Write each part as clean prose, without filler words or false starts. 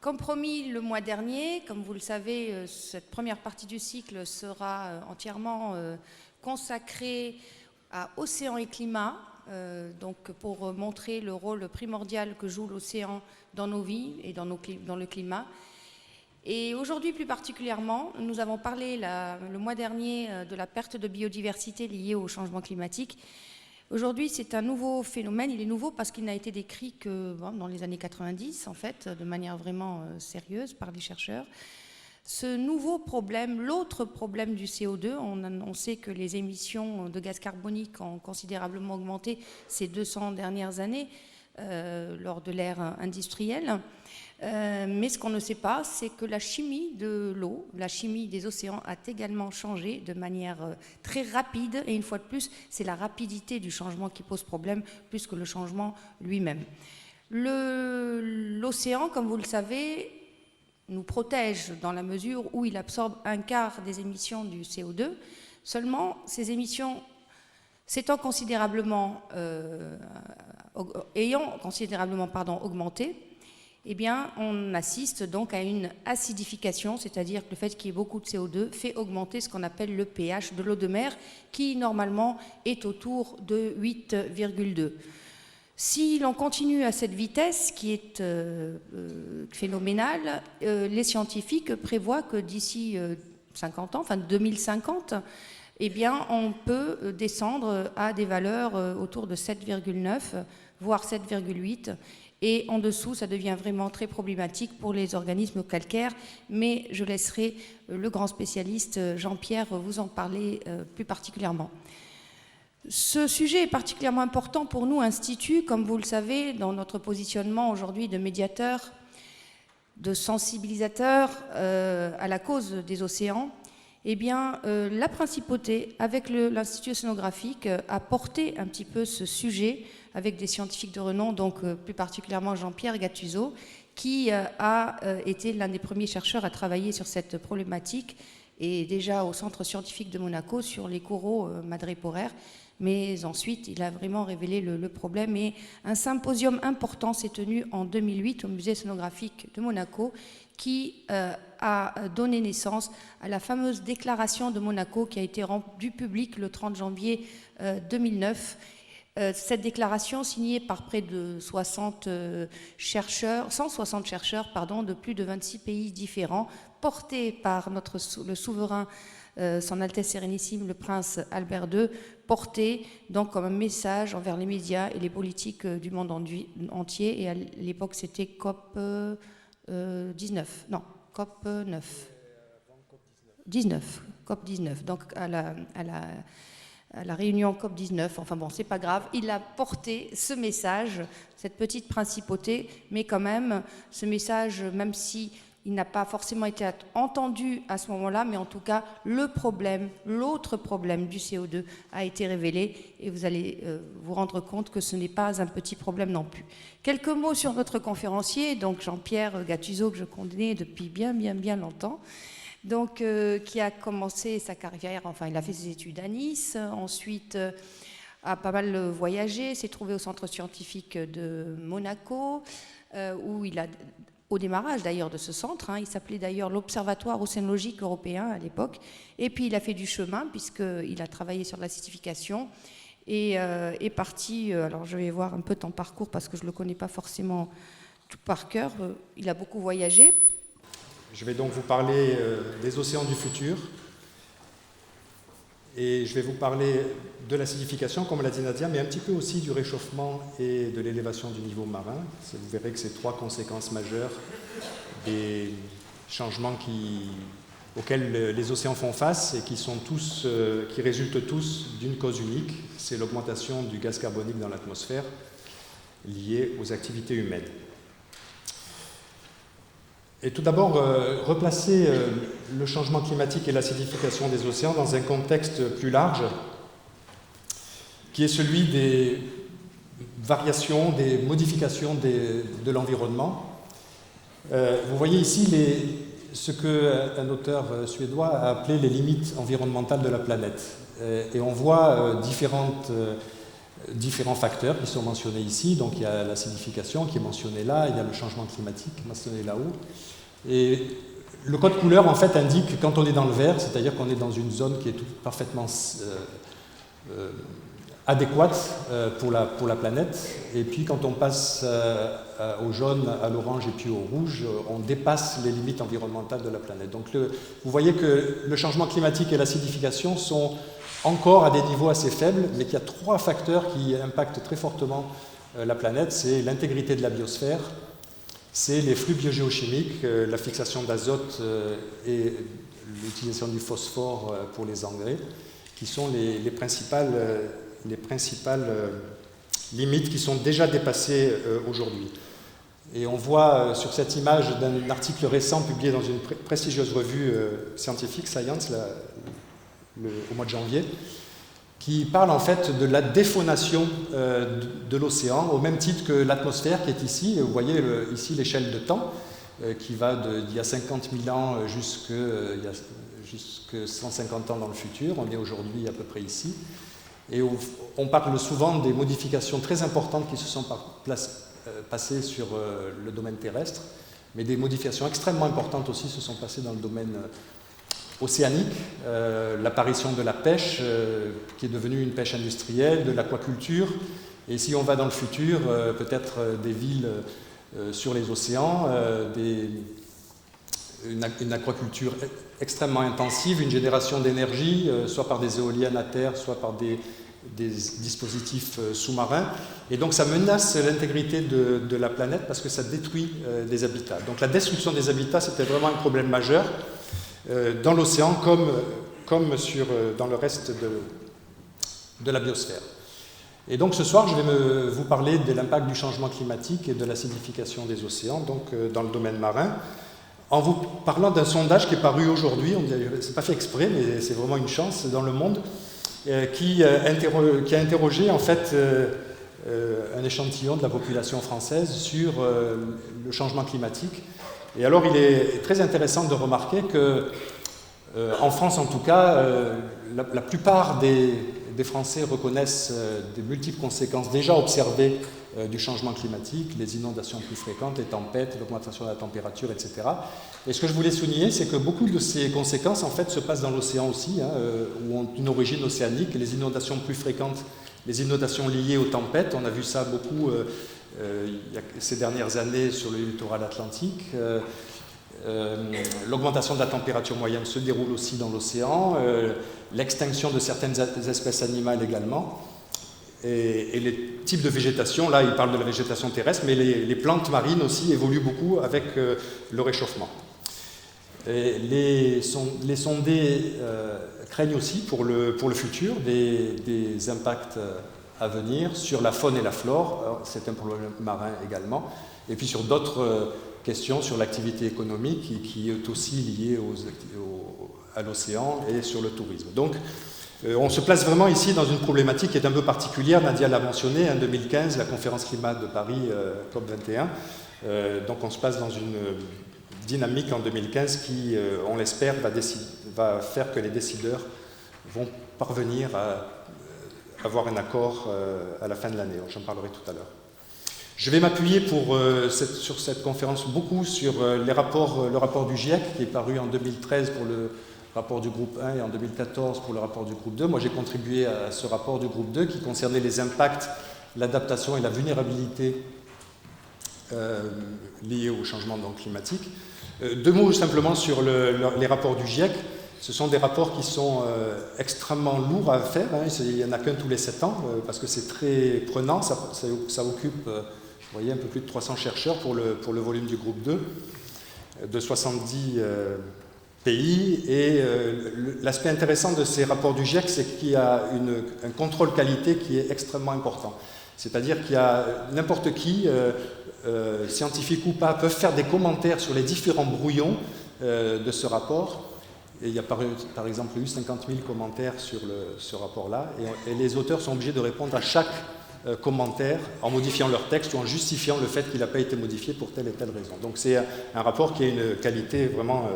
Comme promis le mois dernier, comme vous le savez, cette première partie du cycle sera entièrement consacrée à Océan et climat, donc pour montrer le rôle primordial que joue l'océan dans nos vies et dans le climat. Et aujourd'hui plus particulièrement, nous avons parlé le mois dernier de la perte de biodiversité liée au changement climatique. Aujourd'hui, c'est un nouveau phénomène. Il est nouveau parce qu'il n'a été décrit que dans les années 90, en fait, de manière vraiment sérieuse par les chercheurs. Ce nouveau problème, l'autre problème du CO2, on sait que les émissions de gaz carbonique ont considérablement augmenté ces 200 dernières années lors de l'ère industrielle. Mais ce qu'on ne sait pas, c'est que la chimie de l'eau, la chimie des océans a également changé de manière très rapide. Et une fois de plus, c'est la rapidité du changement qui pose problème plus que le changement lui-même. L'océan, comme vous le savez, nous protège dans la mesure où il absorbe un quart des émissions du CO2. Seulement, ces émissions ayant considérablement augmenté, eh bien, on assiste donc à une acidification, c'est-à-dire que le fait qu'il y ait beaucoup de CO2 fait augmenter ce qu'on appelle le pH de l'eau de mer, qui normalement est autour de 8,2. Si l'on continue à cette vitesse, qui est phénoménale, les scientifiques prévoient que d'ici 50 ans, enfin 2050, eh bien, on peut descendre à des valeurs autour de 7,9, voire 7,8. Et en dessous, ça devient vraiment très problématique pour les organismes calcaires, mais je laisserai le grand spécialiste Jean-Pierre vous en parler plus particulièrement. Ce sujet est particulièrement important pour nous, Institut, comme vous le savez, dans notre positionnement aujourd'hui de médiateur, de sensibilisateur à la cause des océans. Eh bien, la principauté, avec l'Institut océanographique, a porté un petit peu ce sujet avec des scientifiques de renom, donc plus particulièrement Jean-Pierre Gattuso, qui a été l'un des premiers chercheurs à travailler sur cette problématique, et déjà au Centre scientifique de Monaco sur les coraux madrépolaires. Mais ensuite, il a vraiment révélé le problème. Et un symposium important s'est tenu en 2008 au Musée océanographique de Monaco, qui a donné naissance à la fameuse déclaration de Monaco qui a été rendue publique le 30 janvier 2009. Cette déclaration, signée par près de 160 chercheurs de plus de 26 pays différents, portée par le souverain, Son Altesse Sérénissime, le prince Albert II, portée donc comme un message envers les médias et les politiques du monde entier. Et à l'époque, c'était COP 19. Non, COP 9. 19. Donc à la réunion COP19, enfin bon, c'est pas grave, il a porté ce message, cette petite principauté, mais quand même, ce message, même si il n'a pas forcément été entendu à ce moment-là, mais en tout cas, l'autre problème du CO2 a été révélé, et vous allez vous rendre compte que ce n'est pas un petit problème non plus. Quelques mots sur notre conférencier, donc Jean-Pierre Gattuso, que je connais depuis bien longtemps. Donc, qui a commencé sa carrière, enfin il a fait ses études à Nice, ensuite a pas mal voyagé, s'est trouvé au centre scientifique de Monaco, où il a, au démarrage d'ailleurs de ce centre, il s'appelait d'ailleurs l'Observatoire océanologique européen à l'époque, et puis il a fait du chemin puisqu'il a travaillé sur l'acidification et est parti, alors je vais voir un peu ton parcours parce que je ne le connais pas forcément tout par cœur, il a beaucoup voyagé. Je vais donc vous parler des océans du futur et je vais vous parler de l'acidification, comme l'a dit Nadia, mais un petit peu aussi du réchauffement et de l'élévation du niveau marin. Vous verrez que c'est trois conséquences majeures des changements auxquels les océans font face et qui résultent tous d'une cause unique, c'est l'augmentation du gaz carbonique dans l'atmosphère liée aux activités humaines. Et tout d'abord, replacer le changement climatique et l'acidification des océans dans un contexte plus large, qui est celui des variations, des modifications de l'environnement. Vous voyez ici ce qu'un auteur suédois a appelé les limites environnementales de la planète. Et on voit différentes différents facteurs qui sont mentionnés ici. Donc il y a l'acidification qui est mentionnée là, il y a le changement climatique mentionné là-haut. Et le code couleur en fait indique que quand on est dans le vert, c'est-à-dire qu'on est dans une zone qui est parfaitement adéquate pour la planète. Et puis quand on passe au jaune, à l'orange et puis au rouge, on dépasse les limites environnementales de la planète. Donc vous voyez que le changement climatique et l'acidification sont encore à des niveaux assez faibles, mais qu'il y a 3 facteurs qui impactent très fortement la planète. C'est l'intégrité de la biosphère, c'est les flux biogéochimiques, la fixation d'azote et l'utilisation du phosphore pour les engrais, qui sont les principales limites qui sont déjà dépassées aujourd'hui. Et on voit sur cette image d'un article récent publié dans une prestigieuse revue scientifique, Science, au mois de janvier, qui parle en fait de la défaunation de l'océan, au même titre que l'atmosphère qui est ici. Et vous voyez ici l'échelle de temps, qui va d'il y a 50 000 ans jusqu'à 150 ans dans le futur. On est aujourd'hui à peu près ici. Et on parle souvent des modifications très importantes qui se sont passées sur le domaine terrestre, mais des modifications extrêmement importantes aussi se sont passées dans le domaine océanique, l'apparition de la pêche, qui est devenue une pêche industrielle, de l'aquaculture, et si on va dans le futur, peut-être des villes sur les océans, une aquaculture extrêmement intensive, une génération d'énergie, soit par des éoliennes à terre, soit par des dispositifs sous-marins. Et donc ça menace l'intégrité de la planète parce que ça détruit des habitats. Donc la destruction des habitats, c'était vraiment un problème majeur dans l'océan comme dans le reste de la biosphère. Et donc ce soir, je vais vous parler de l'impact du changement climatique et de l'acidification des océans, donc dans le domaine marin, en vous parlant d'un sondage qui est paru aujourd'hui, c'est pas fait exprès, mais c'est vraiment une chance dans le monde, qui a interrogé en fait un échantillon de la population française sur le changement climatique. Et alors il est très intéressant de remarquer que en France en tout cas, la plupart des Français reconnaissent des multiples conséquences déjà observées du changement climatique, les inondations plus fréquentes, les tempêtes, l'augmentation de la température, etc. Et ce que je voulais souligner, c'est que beaucoup de ces conséquences en fait se passent dans l'océan aussi, ou ont une origine océanique. Les inondations plus fréquentes, les inondations liées aux tempêtes, on a vu ça beaucoup ces dernières années sur le littoral atlantique. L'augmentation de la température moyenne se déroule aussi dans l'océan, l'extinction de certaines espèces animales également, et les types de végétation, là il parle de la végétation terrestre, mais les plantes marines aussi évoluent beaucoup avec le réchauffement. Et les sondés craignent aussi pour le futur des impacts à venir sur la faune et la flore, c'est un problème marin également, et puis sur d'autres questions sur l'activité économique qui est aussi liée à l'océan et sur le tourisme. Donc on se place vraiment ici dans une problématique qui est un peu particulière. Nadia l'a mentionné, en 2015, la conférence climat de Paris, COP21. Donc on se place dans une dynamique en 2015 qui, on l'espère, va faire que les décideurs vont parvenir à avoir un accord à la fin de l'année. J'en parlerai tout à l'heure. Je vais m'appuyer sur cette conférence beaucoup sur le rapport du GIEC qui est paru en 2013 pour le rapport du groupe 1 et en 2014 pour le rapport du groupe 2. Moi j'ai contribué à ce rapport du groupe 2 qui concernait les impacts, l'adaptation et la vulnérabilité liées au changement climatique. 2 mots simplement sur les rapports du GIEC. Ce sont des rapports qui sont extrêmement lourds à faire, il n'y en a qu'un tous les 7 ans, parce que c'est très prenant, ça occupe, vous voyez, un peu plus de 300 chercheurs pour le volume du groupe 2, de 70 pays, et l'aspect intéressant de ces rapports du GIEC, c'est qu'il y a un contrôle qualité qui est extrêmement important. C'est-à-dire qu'il y a n'importe qui, scientifique ou pas, peuvent faire des commentaires sur les différents brouillons de ce rapport. Et il y a par exemple eu 50 000 commentaires sur ce rapport-là, et les auteurs sont obligés de répondre à chaque commentaire en modifiant leur texte ou en justifiant le fait qu'il n'a pas été modifié pour telle et telle raison. Donc c'est un rapport qui a une qualité vraiment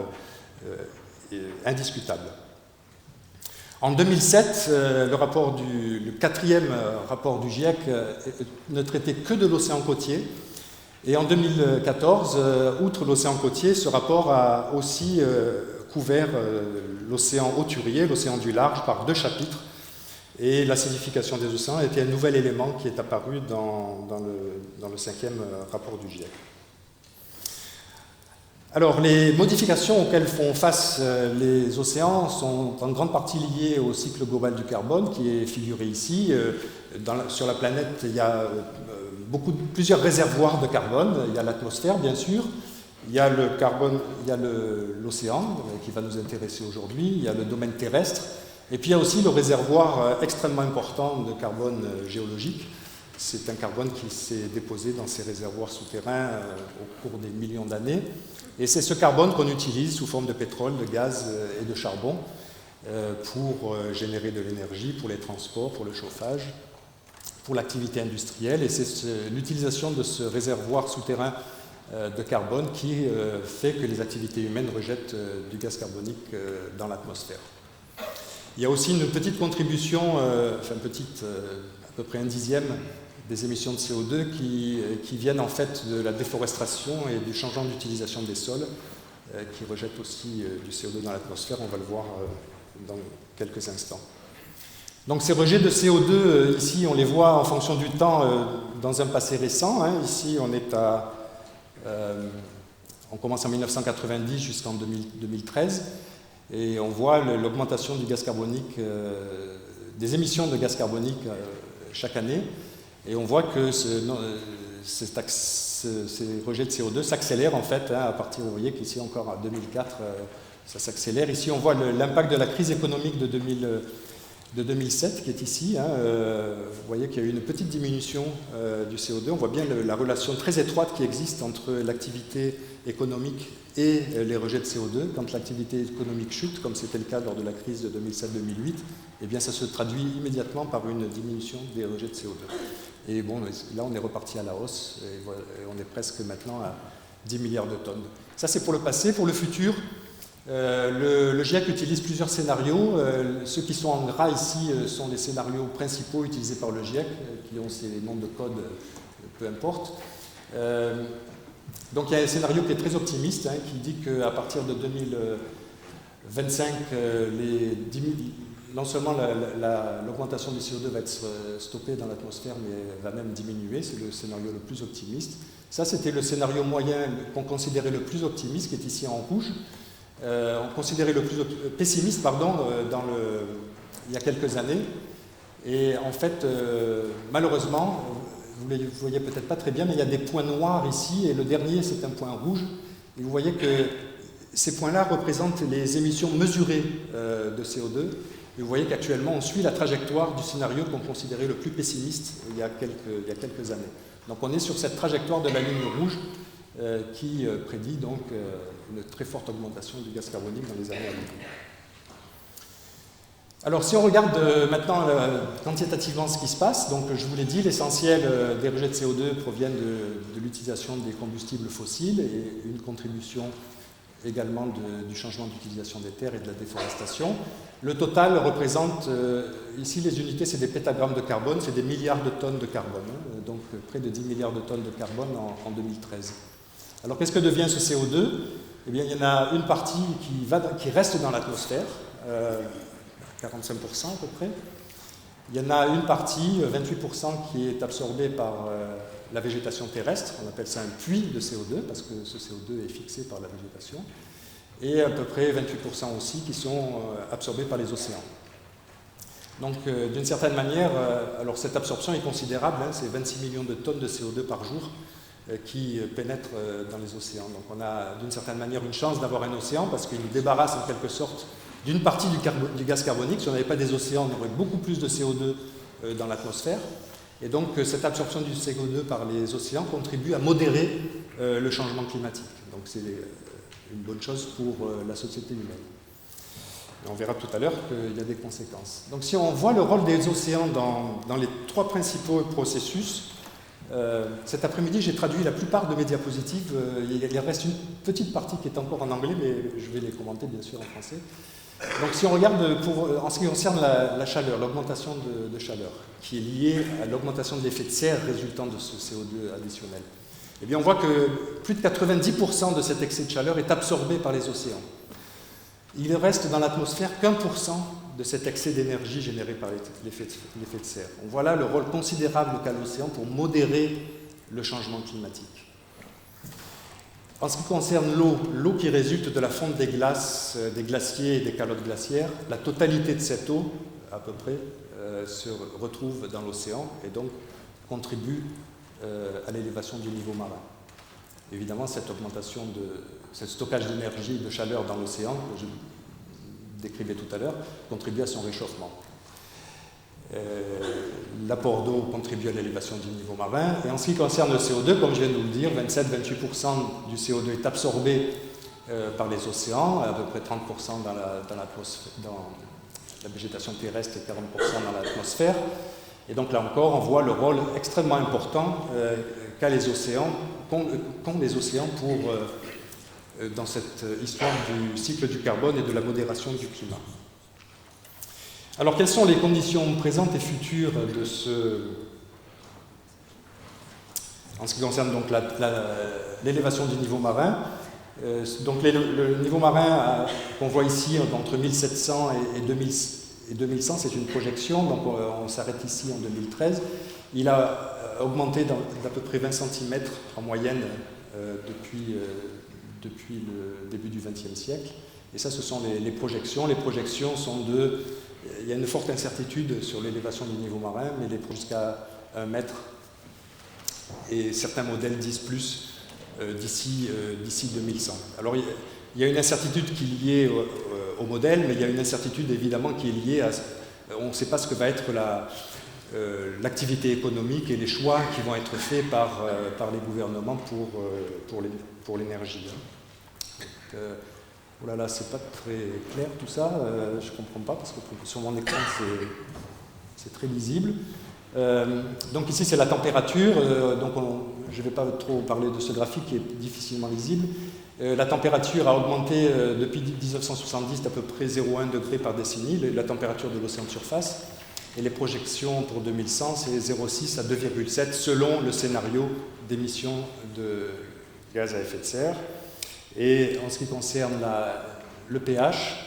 indiscutable. En 2007, le quatrième rapport du GIEC ne traitait que de l'océan côtier. Et en 2014, outre l'océan côtier, ce rapport a aussi couvert l'océan hauturier, l'océan du large, par 2 chapitres. Et l'acidification des océans était un nouvel élément qui est apparu dans le 5e rapport du GIEC. Alors, les modifications auxquelles font face les océans sont en grande partie liées au cycle global du carbone qui est figuré ici. Sur la planète, il y a plusieurs réservoirs de carbone. Il y a l'atmosphère, bien sûr. Il y a le carbone, il y a l'océan qui va nous intéresser aujourd'hui. Il y a le domaine terrestre. Et puis il y a aussi le réservoir extrêmement important de carbone géologique. C'est un carbone qui s'est déposé dans ces réservoirs souterrains au cours des millions d'années. Et c'est ce carbone qu'on utilise sous forme de pétrole, de gaz et de charbon pour générer de l'énergie, pour les transports, pour le chauffage, pour l'activité industrielle. Et c'est l'utilisation de ce réservoir souterrain de carbone qui fait que les activités humaines rejettent du gaz carbonique dans l'atmosphère. Il y a aussi une petite contribution, à peu près 1/10 des émissions de CO2 qui viennent en fait de la déforestation et du changement d'utilisation des sols qui rejettent aussi du CO2 dans l'atmosphère. On va le voir dans quelques instants. Donc ces rejets de CO2, ici on les voit en fonction du temps dans un passé récent. Ici on commence en 1990 jusqu'en 2013 et on voit l'augmentation du gaz carbonique, des émissions de gaz carbonique chaque année. Et on voit que ces rejets de CO2 s'accélèrent en fait, à partir, vous voyez qu'ici encore en 2004, ça s'accélère. Ici on voit l'impact de la crise économique de 2007 qui est ici. Vous voyez qu'il y a eu une petite diminution du CO2. On voit bien la relation très étroite qui existe entre l'activité économique et les rejets de CO2. Quand l'activité économique chute, comme c'était le cas lors de la crise de 2007-2008, eh bien ça se traduit immédiatement par une diminution des rejets de CO2. Et bon, là on est reparti à la hausse et on est presque maintenant à 10 milliards de tonnes. Ça c'est pour le passé. Pour le futur, le GIEC utilise plusieurs scénarios. Ceux qui sont en gras ici sont les scénarios principaux utilisés par le GIEC, qui ont ces noms de code, peu importe. Donc il y a un scénario qui est très optimiste, qui dit qu'à partir de 2025, non seulement l'augmentation du CO2 va être stoppée dans l'atmosphère, mais va même diminuer. C'est le scénario le plus optimiste. Ça, c'était le scénario moyen qu'on considérait le plus optimiste, qui est ici en rouge. On considérait le plus pessimiste, il y a quelques années. Et en fait, malheureusement, vous ne le voyez peut-être pas très bien, mais il y a des points noirs ici, et le dernier, c'est un point rouge. Et vous voyez que ces points-là représentent les émissions mesurées de CO2. Et vous voyez qu'actuellement, on suit la trajectoire du scénario qu'on considérait le plus pessimiste il y a quelques années. Donc on est sur cette trajectoire de la ligne rouge qui prédit donc une très forte augmentation du gaz carbonique dans les années à venir. Alors si on regarde maintenant quantitativement ce qui se passe, donc je vous l'ai dit, l'essentiel des rejets de CO2 proviennent de l'utilisation des combustibles fossiles et une contribution également du changement d'utilisation des terres et de la déforestation. Le total représente, ici les unités c'est des pétagrammes de carbone, c'est des milliards de tonnes de carbone, donc près de 10 milliards de tonnes de carbone en 2013. Alors qu'est-ce que devient ce CO2 ? Eh bien il y en a une partie qui reste dans l'atmosphère, 45% à peu près. Il y en a une partie, 28%, qui est absorbée par la végétation terrestre, on appelle ça un puits de CO2, parce que ce CO2 est fixé par la végétation, et à peu près 28% aussi qui sont absorbés par les océans. Donc d'une certaine manière, alors cette absorption est considérable, c'est 26 millions de tonnes de CO2 par jour qui pénètrent dans les océans. Donc on a d'une certaine manière une chance d'avoir un océan, parce qu'il nous débarrasse en quelque sorte d'une partie du gaz carbonique. Si on n'avait pas des océans, on aurait beaucoup plus de CO2 dans l'atmosphère. Et donc cette absorption du CO2 par les océans contribue à modérer le changement climatique. Donc c'est une bonne chose pour la société humaine. Et on verra tout à l'heure qu'il y a des conséquences. Donc si on voit le rôle des océans dans les 3 principaux processus, cet après-midi j'ai traduit la plupart de mes diapositives. Il reste une petite partie qui est encore en anglais, mais je vais les commenter bien sûr en français. Donc si on regarde en ce qui concerne la chaleur, l'augmentation de chaleur, qui est liée à l'augmentation de l'effet de serre résultant de ce CO2 additionnel, eh bien on voit que plus de 90% de cet excès de chaleur est absorbé par les océans. Il ne reste dans l'atmosphère qu'1% de cet excès d'énergie généré par l'effet de serre. On voit là le rôle considérable qu'a l'océan pour modérer le changement climatique. En ce qui concerne l'eau qui résulte de la fonte des glaces, des glaciers et des calottes glaciaires, la totalité de cette eau, à peu près, se retrouve dans l'océan et donc contribue à l'élévation du niveau marin. Évidemment, cette augmentation ce stockage d'énergie et de chaleur dans l'océan, que je décrivais tout à l'heure, contribue à son réchauffement. L'apport d'eau contribue à l'élévation du niveau marin. Et en ce qui concerne le CO2, comme je viens de vous le dire, 27-28% du CO2 est absorbé par les océans, à peu près 30% dans la végétation terrestre et 40% dans l'atmosphère. Et donc là encore, on voit le rôle extrêmement important qu'ont les océans dans cette histoire du cycle du carbone et de la modération du climat. Alors, quelles sont les conditions présentes et futures en ce qui concerne donc l'élévation du niveau marin? Donc, le niveau marin qu'on voit ici entre 1700 et 2100, c'est une projection, donc on s'arrête ici en 2013. Il a augmenté d'à peu près 20 cm en moyenne depuis le début du XXe siècle. Et ça, ce sont les projections. Les projections sont il y a une forte incertitude sur l'élévation du niveau marin, mais les jusqu'à 1 mètre. Et certains modèles disent plus d'ici 2100. Alors, il y a une incertitude qui est liée au modèle, mais il y a une incertitude évidemment qui est liée à... On ne sait pas ce que va être l'activité économique et les choix qui vont être faits par les gouvernements pour l'énergie. Oh là là, c'est pas très clair tout ça, je ne comprends pas parce que sur mon écran c'est très lisible. Donc ici c'est la température, donc je ne vais pas trop parler de ce graphique qui est difficilement lisible. La température a augmenté depuis 1970 d'à peu près 0,1 degré par décennie, la température de l'océan de surface, et les projections pour 2100 c'est 0,6 à 2,7 selon le scénario d'émissions de gaz à effet de serre. Et en ce qui concerne le pH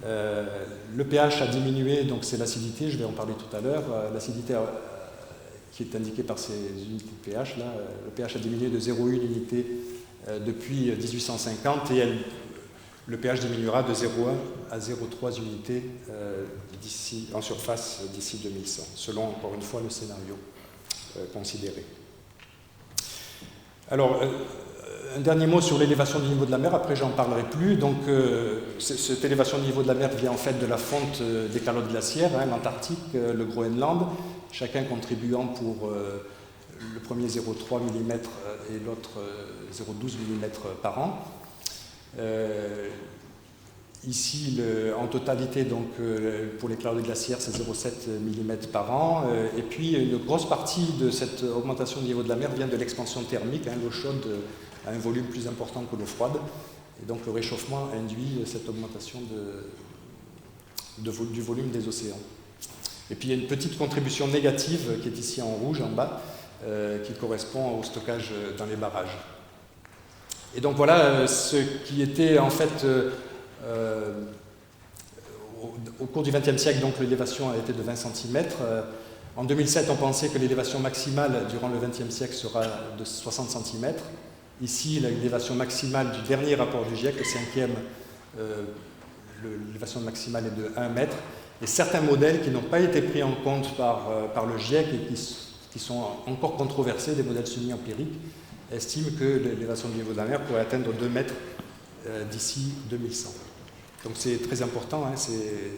a diminué, donc c'est l'acidité, je vais en parler tout à l'heure. L'acidité qui est indiquée par ces unités de pH, là, le pH a diminué de 0,1 unité depuis 1850 et le pH diminuera de 0,1 à 0,3 unités en surface d'ici 2100, selon encore une fois le scénario considéré. Alors, un dernier mot sur l'élévation du niveau de la mer, après j'en parlerai plus. Donc, cette élévation du niveau de la mer vient en fait de la fonte des calottes glaciaires, l'Antarctique, le Groenland, chacun contribuant pour le premier 0,3 mm et l'autre 0,12 mm par an. Ici, en totalité, donc, pour les calottes glaciaires, c'est 0,7 mm par an. Et puis, une grosse partie de cette augmentation du niveau de la mer vient de l'expansion thermique. L'eau chaude a un volume plus important que l'eau froide. Et donc, le réchauffement induit cette augmentation du volume des océans. Et puis, il y a une petite contribution négative qui est ici en rouge, en bas, qui correspond au stockage dans les barrages. Et donc, voilà ce qui était en fait... au cours du XXe siècle, donc l'élévation a été de 20 cm. En 2007, on pensait que l'élévation maximale durant le XXe siècle sera de 60 cm. Ici, l'élévation maximale du dernier rapport du GIEC, le 5e, l'élévation maximale est de 1 mètre. Et certains modèles qui n'ont pas été pris en compte par le GIEC et qui sont encore controversés, des modèles semi-empiriques, estiment que l'élévation du niveau de la mer pourrait atteindre 2 mètres d'ici 2100. Donc c'est très important,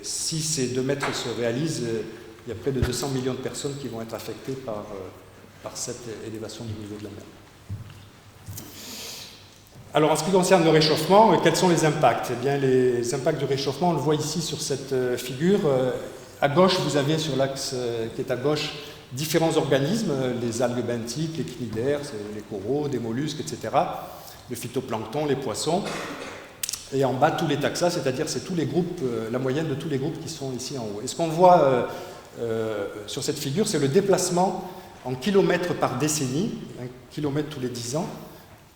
si ces 2 mètres se réalisent, il y a près de 200 millions de personnes qui vont être affectées par cette élévation du niveau de la mer. Alors en ce qui concerne le réchauffement, quels sont les impacts? Eh bien, les impacts du réchauffement, on le voit ici sur cette figure. À gauche, vous avez sur l'axe qui est à gauche différents organismes, les algues benthiques, les cnidaires, les coraux, des mollusques, etc., le phytoplancton, les poissons. et en bas tous les taxa, c'est-à-dire c'est tous les groupes, la moyenne de tous les groupes qui sont ici en haut. Et ce qu'on voit sur cette figure, c'est le déplacement en kilomètres par décennie, 1 kilomètre tous les 10 ans,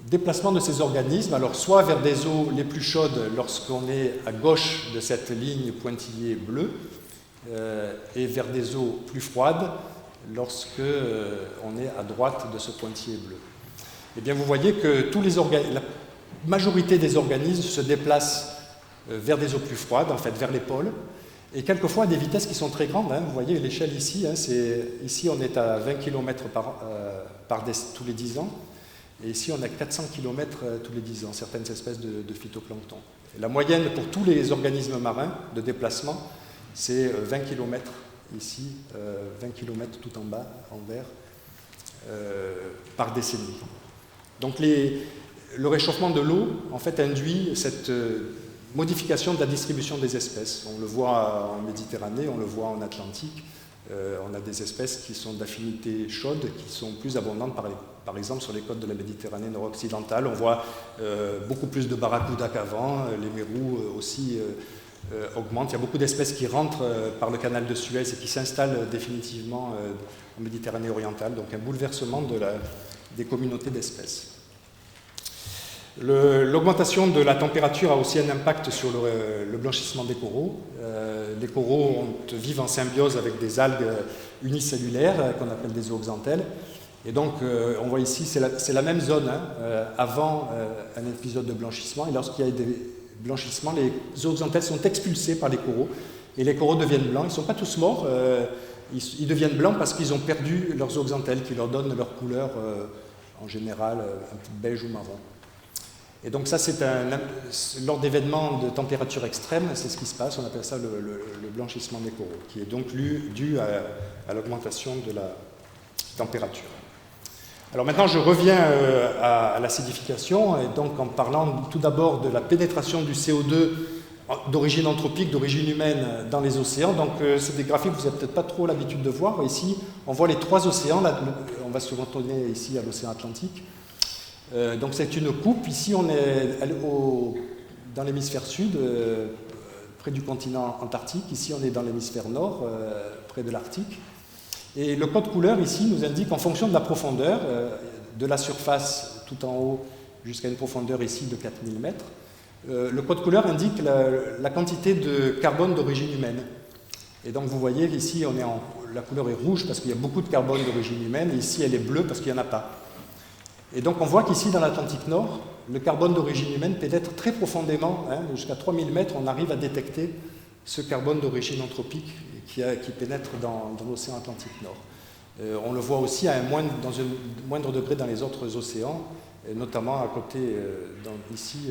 déplacement de ces organismes, alors soit vers des eaux les plus chaudes lorsqu'on est à gauche de cette ligne pointillée bleue, et vers des eaux plus froides lorsque on est à droite de ce pointillé bleu. Eh bien, vous voyez que la majorité des organismes se déplacent vers des eaux plus froides, en fait vers les pôles, et quelquefois à des vitesses qui sont très grandes. Vous voyez l'échelle ici, ici on est à 20 km tous les 10 ans, et ici on est à 400 km tous les 10 ans, certaines espèces de phytoplancton. Et la moyenne pour tous les organismes marins de déplacement, c'est 20 km ici, 20 km tout en bas, en vert, par décennie. Donc le réchauffement de l'eau, en fait, induit cette modification de la distribution des espèces. On le voit en Méditerranée, on le voit en Atlantique. On a des espèces qui sont d'affinité chaude, qui sont plus abondantes, par exemple, sur les côtes de la Méditerranée nord-occidentale. On voit beaucoup plus de barracudas qu'avant, les mérous aussi augmentent. Il y a beaucoup d'espèces qui rentrent par le canal de Suez et qui s'installent définitivement en Méditerranée orientale. Donc un bouleversement des communautés d'espèces. L'augmentation de la température a aussi un impact sur le blanchissement des coraux. Les coraux vivent en symbiose avec des algues unicellulaires qu'on appelle des zooxanthelles. Et donc, on voit ici, c'est la même zone avant un épisode de blanchissement. Et lorsqu'il y a des blanchissements, les zooxanthelles sont expulsées par les coraux. Et les coraux deviennent blancs. Ils ne sont pas tous morts. Ils deviennent blancs parce qu'ils ont perdu leurs zooxanthelles qui leur donnent leur couleur, en général, un peu beige ou marron. Et donc ça, lors d'événements de température extrême, c'est ce qui se passe, on appelle ça le blanchissement des coraux, qui est donc dû à l'augmentation de la température. Alors maintenant, je reviens à l'acidification, et donc en parlant tout d'abord de la pénétration du CO2 d'origine anthropique, d'origine humaine dans les océans. Donc c'est des graphiques que vous n'avez peut-être pas trop l'habitude de voir. Ici, on voit les 3 océans, là, on va se retourner ici à l'océan Atlantique. Donc c'est une coupe, ici on est dans l'hémisphère sud, près du continent antarctique, ici on est dans l'hémisphère nord, près de l'Arctique. Et le code couleur ici nous indique en fonction de la profondeur, de la surface tout en haut jusqu'à une profondeur ici de 4000 mètres, le code couleur indique la quantité de carbone d'origine humaine. Et donc vous voyez ici la couleur est rouge parce qu'il y a beaucoup de carbone d'origine humaine, et ici elle est bleue parce qu'il n'y en a pas. Et donc on voit qu'ici dans l'Atlantique Nord, le carbone d'origine humaine pénètre très profondément, jusqu'à 3000 mètres, on arrive à détecter ce carbone d'origine anthropique qui pénètre dans l'océan Atlantique Nord. On le voit aussi dans un moindre degré dans les autres océans, et notamment à côté, ici,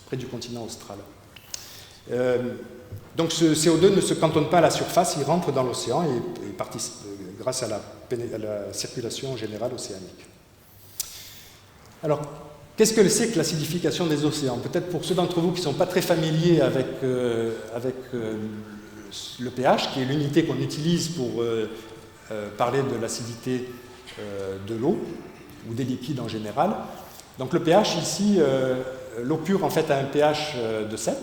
près du continent austral. Donc ce CO2 ne se cantonne pas à la surface, il rentre dans l'océan et participe grâce à la circulation générale océanique. Alors, qu'est-ce que c'est que l'acidification des océans? Peut-être pour ceux d'entre vous qui ne sont pas très familiers avec le pH, qui est l'unité qu'on utilise pour parler de l'acidité de l'eau, ou des liquides en général. Donc le pH ici, l'eau pure en fait a un pH de 7.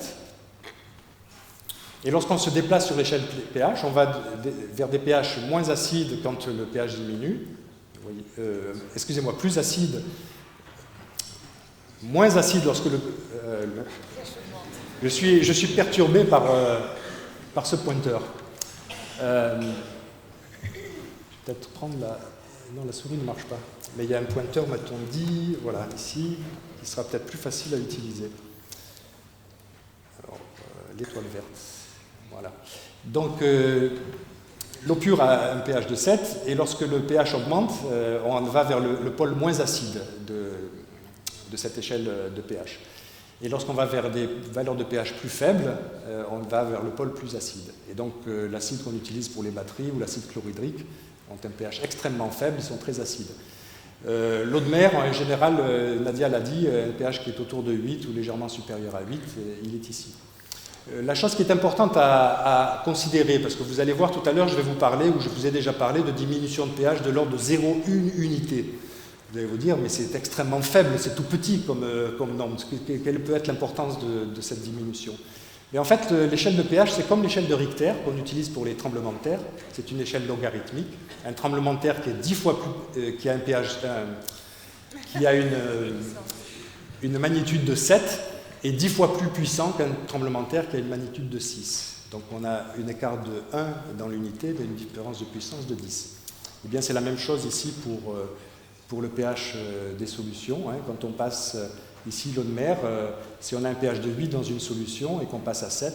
Et lorsqu'on se déplace sur l'échelle pH, on va vers des pH moins acides quand le pH diminue. Excusez-moi, plus acide. Moins acide lorsque je suis perturbé par ce pointeur. Peut-être prendre non, la souris ne marche pas. Mais il y a un pointeur, m'a-t-on dit, voilà, ici, qui sera peut-être plus facile à utiliser. Alors, l'étoile verte. Voilà. Donc, l'eau pure a un pH de 7, et lorsque le pH augmente, on va vers le pôle moins acide de cette échelle de pH. Et lorsqu'on va vers des valeurs de pH plus faibles, on va vers le pôle plus acide. Et donc l'acide qu'on utilise pour les batteries ou l'acide chlorhydrique ont un pH extrêmement faible, ils sont très acides. L'eau de mer, en général, Nadia l'a dit, un pH qui est autour de 8 ou légèrement supérieur à 8, il est ici. La chose qui est importante à considérer, parce que vous allez voir tout à l'heure, je vais vous parler, ou je vous ai déjà parlé, de diminution de pH de l'ordre de 0,1 unité. Vous allez vous dire, mais c'est extrêmement faible, c'est tout petit comme norme. Quelle peut être l'importance de cette diminution? Mais en fait, l'échelle de pH, c'est comme l'échelle de Richter qu'on utilise pour les tremblements de terre. C'est une échelle logarithmique. Un tremblement de terre qui est 10 fois plus, qui a un pH, qui a une magnitude de 7 est 10 fois plus puissant qu'un tremblement de terre qui a une magnitude de 6. Donc on a un écart de 1 dans l'unité, une différence de puissance de 10. Eh bien, c'est la même chose ici pour le pH des solutions. Hein. Quand on passe ici l'eau de mer, si on a un pH de 8 dans une solution et qu'on passe à 7,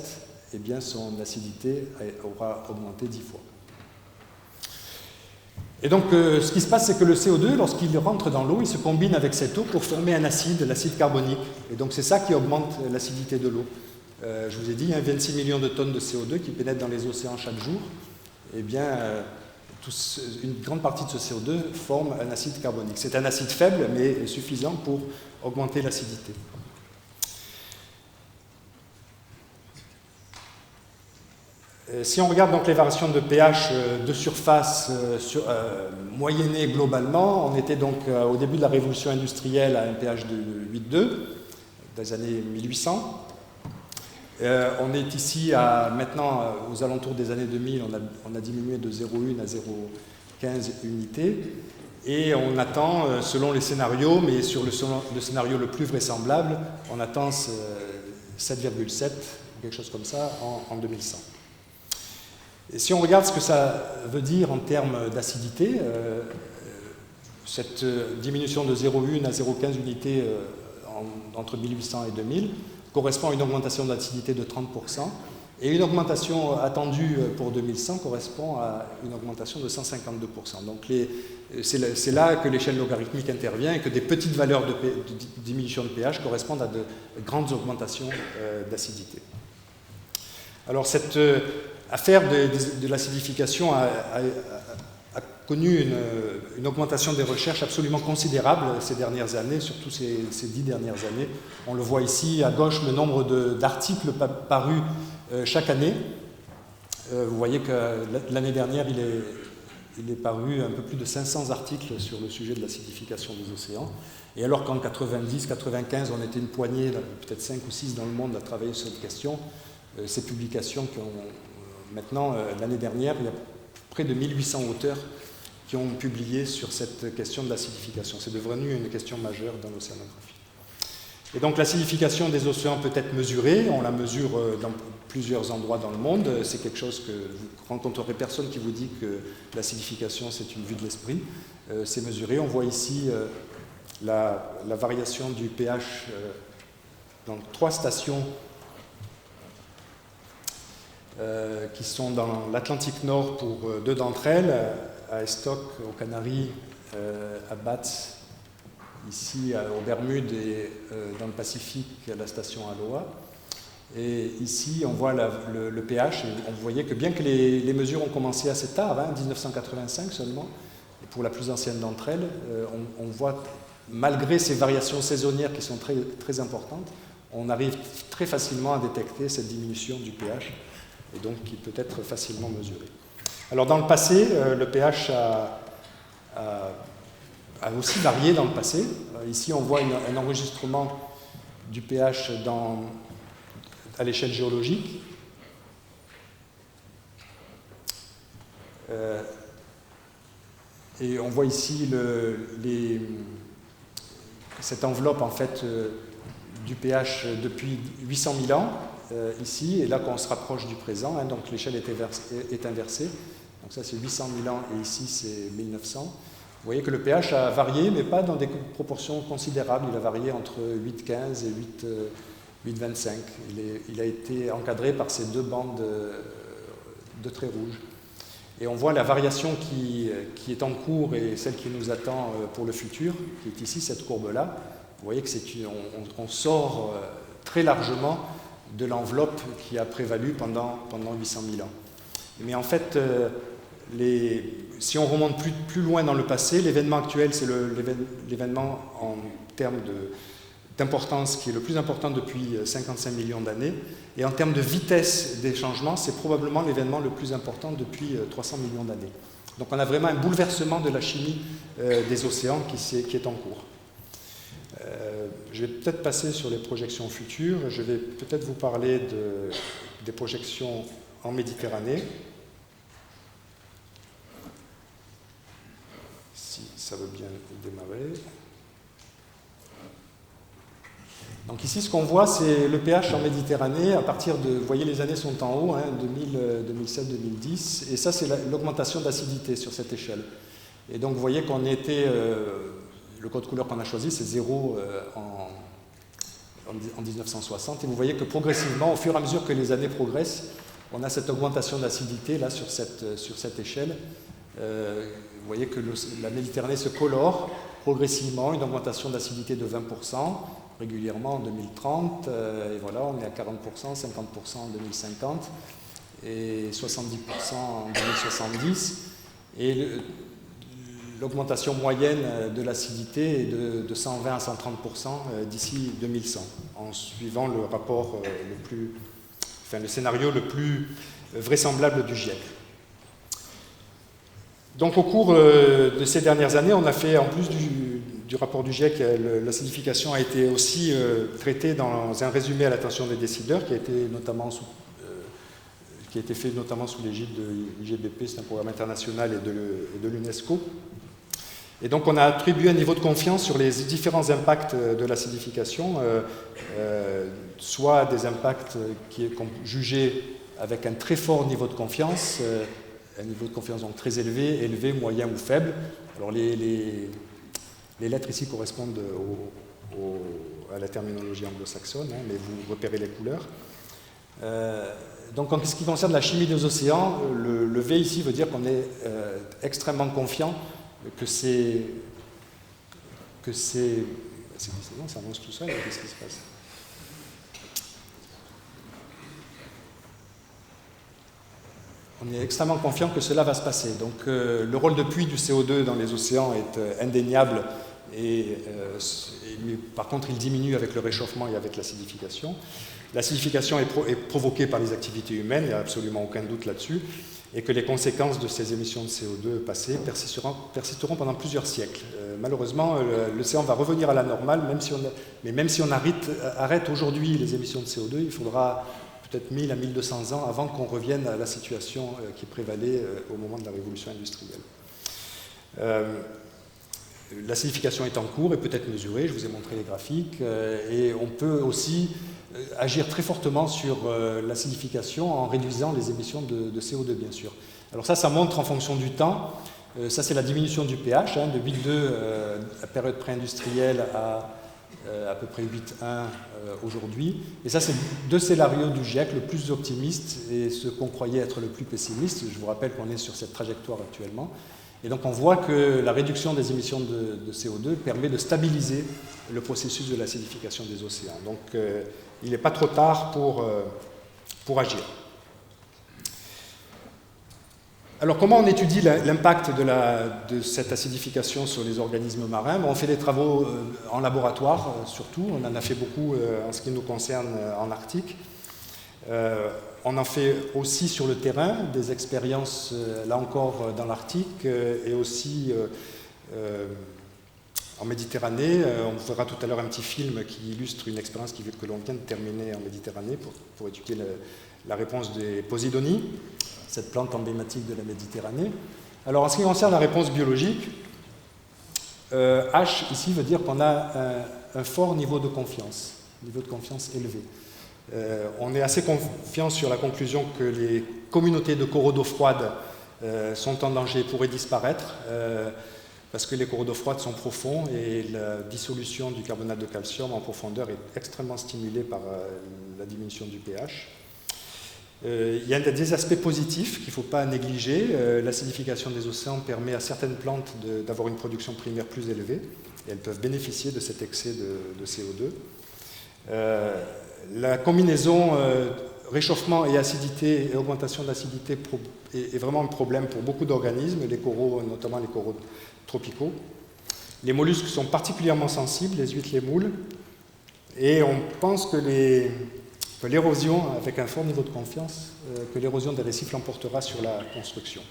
eh bien, son acidité aura augmenté 10 fois. Et donc, ce qui se passe, c'est que le CO2, lorsqu'il rentre dans l'eau, il se combine avec cette eau pour former un acide, l'acide carbonique. Et donc, c'est ça qui augmente l'acidité de l'eau. Je vous ai dit, il y a 26 millions de tonnes de CO2 qui pénètrent dans les océans chaque jour. Eh bien, une grande partie de ce CO2 forme un acide carbonique. C'est un acide faible, mais suffisant pour augmenter l'acidité. Si on regarde donc les variations de pH de surface moyennées globalement, on était donc au début de la révolution industrielle à un pH de 8,2 des années 1800. On est ici maintenant aux alentours des années 2000, on a diminué de 0,1 à 0,15 unités. Et on attend, selon les scénarios, mais sur le scénario le plus vraisemblable, on attend 7,7, quelque chose comme ça, en 2100. Et si on regarde ce que ça veut dire en termes d'acidité, cette diminution de 0,1 à 0,15 unités entre 1800 et 2000 correspond à une augmentation d'acidité de 30%, et une augmentation attendue pour 2100 correspond à une augmentation de 152%. Donc c'est là que l'échelle logarithmique intervient et que des petites valeurs de diminution de pH correspondent à de grandes augmentations d'acidité. Alors cette affaire de l'acidification a connu une augmentation des recherches absolument considérable ces dernières années, surtout ces 10 dernières années. On le voit ici à gauche, le nombre d'articles parus chaque année. Vous voyez que l'année dernière, il est paru un peu plus de 500 articles sur le sujet de l'acidification des océans. Et alors qu'en 90-95, on était une poignée, peut-être 5 ou 6 dans le monde à travailler sur cette question, ces publications qui ont maintenant, l'année dernière, il y a près de 1800 auteurs qui ont publié sur cette question de l'acidification. C'est devenu une question majeure dans l'océanographie. Et donc l'acidification des océans peut être mesurée, on la mesure dans plusieurs endroits dans le monde. C'est quelque chose que vous rencontrerez personne qui vous dit que l'acidification c'est une vue de l'esprit. C'est mesuré. On voit ici la variation du pH dans 3 stations qui sont dans l'Atlantique Nord pour 2 d'entre elles, à Estoc, aux Canaries, à Bath, ici aux Bermudes et dans le Pacifique, à la station Aloha. Et ici, on voit le pH, et on voyait que bien que les mesures ont commencé assez tard, 1985 seulement, et pour la plus ancienne d'entre elles, on voit, malgré ces variations saisonnières qui sont très, très importantes, on arrive très facilement à détecter cette diminution du pH, et donc qui peut être facilement mesurée. Alors dans le passé, le pH a aussi varié dans le passé. Ici, on voit un enregistrement du pH à l'échelle géologique. Et on voit ici cette enveloppe en fait, du pH depuis 800 000 ans, ici, et là qu'on se rapproche du présent, hein, donc l'échelle est inversée. Donc ça c'est 800 000 ans et ici c'est 1900. Vous voyez que le pH a varié, mais pas dans des proportions considérables. Il a varié entre 8,15 et 8,25. Il a été encadré par ces 2 bandes de traits rouges. Et on voit la variation qui est en cours et celle qui nous attend pour le futur, qui est ici, cette courbe-là. Vous voyez que on sort très largement de l'enveloppe qui a prévalu pendant 800 000 ans. Mais en fait, si on remonte plus loin dans le passé, l'événement actuel, c'est l'événement en termes d'importance qui est le plus important depuis 55 millions d'années. Et en termes de vitesse des changements, c'est probablement l'événement le plus important depuis 300 millions d'années. Donc on a vraiment un bouleversement de la chimie des océans qui est en cours. Je vais peut-être passer sur les projections futures. Je vais peut-être vous parler des projections en Méditerranée. Si ça veut bien démarrer. Donc ici, ce qu'on voit, c'est le pH en Méditerranée à partir de, vous voyez, les années sont en haut, hein, 2007, 2010, et ça, c'est l'augmentation d'acidité sur cette échelle. Et donc, vous voyez qu'on était, le code couleur qu'on a choisi, c'est 0 en 1960, et vous voyez que progressivement, au fur et à mesure que les années progressent, on a cette augmentation d'acidité là sur cette échelle. Vous voyez que la Méditerranée se colore progressivement, une augmentation d'acidité de 20%, régulièrement en 2030, et voilà, on est à 40%, 50% en 2050, et 70% en 2070. Et l'augmentation moyenne de l'acidité est de 120 à 130% d'ici 2100, en suivant le rapport le scénario le plus vraisemblable du GIEC. Donc au cours de ces dernières années, on a fait, en plus du rapport du GIEC, l'acidification a été aussi traitée dans un résumé à l'attention des décideurs qui a été fait notamment sous l'égide de l'IGBP, c'est un programme international, et de l'UNESCO. Et donc on a attribué un niveau de confiance sur les différents impacts de l'acidification, soit des impacts qui est jugé avec un très fort niveau de confiance, un niveau de confiance donc très élevé, moyen ou faible. Alors les lettres ici correspondent à la terminologie anglo-saxonne, hein, mais vous repérez les couleurs. Donc en ce qui concerne la chimie des océans, le V ici veut dire qu'on est extrêmement confiant que c'est... Non, ça avance tout seul, qu'est-ce qui se passe? On est extrêmement confiant que cela va se passer. Donc le rôle de puits du CO2 dans les océans est indéniable, mais par contre il diminue avec le réchauffement et avec l'acidification. L'acidification est provoquée par les activités humaines, il n'y a absolument aucun doute là-dessus, et que les conséquences de ces émissions de CO2 passées persisteront pendant plusieurs siècles. Malheureusement, l'océan va revenir à la normale, même si on arrête aujourd'hui les émissions de CO2, il faudra peut-être 1000 à 1200 ans avant qu'on revienne à la situation qui prévalait au moment de la révolution industrielle. L'acidification est en cours et peut être mesurée, je vous ai montré les graphiques, et on peut aussi agir très fortement sur l'acidification en réduisant les émissions de CO2, bien sûr. Alors ça montre en fonction du temps. Ça, c'est la diminution du pH, hein, de 8,2 à période pré-industrielle à peu près 8,1 aujourd'hui. Et ça, c'est deux scénarios du GIEC, le plus optimiste et ce qu'on croyait être le plus pessimiste. Je vous rappelle qu'on est sur cette trajectoire actuellement. Et donc on voit que la réduction des émissions de CO2 permet de stabiliser le processus de l'acidification des océans. Donc il n'est pas trop tard pour agir. Alors comment on étudie l'impact de cette acidification sur les organismes marins? On fait des travaux en laboratoire surtout, on en a fait beaucoup en ce qui nous concerne en Arctique. On en fait aussi sur le terrain, des expériences là encore dans l'Arctique et aussi en Méditerranée. On fera tout à l'heure un petit film qui illustre une expérience que l'on vient de terminer en Méditerranée pour étudier la réponse des Posidonies, cette plante emblématique de la Méditerranée. Alors en ce qui concerne la réponse biologique, H ici veut dire qu'on a un fort niveau de confiance élevé. On est assez confiant sur la conclusion que les communautés de coraux d'eau froide sont en danger, pourraient disparaître, parce que les coraux d'eau froide sont profonds et la dissolution du carbonate de calcium en profondeur est extrêmement stimulée par la diminution du pH. Il y a des aspects positifs qu'il ne faut pas négliger. L'acidification des océans permet à certaines plantes d'avoir une production primaire plus élevée et elles peuvent bénéficier de cet excès de CO2. La combinaison réchauffement et acidité et augmentation d'acidité est vraiment un problème pour beaucoup d'organismes, les coraux, notamment les coraux tropicaux. Les mollusques sont particulièrement sensibles, les huîtres, les moules, et on pense que l'érosion, avec un fort niveau de confiance, que l'érosion des récifs l'emportera sur la construction.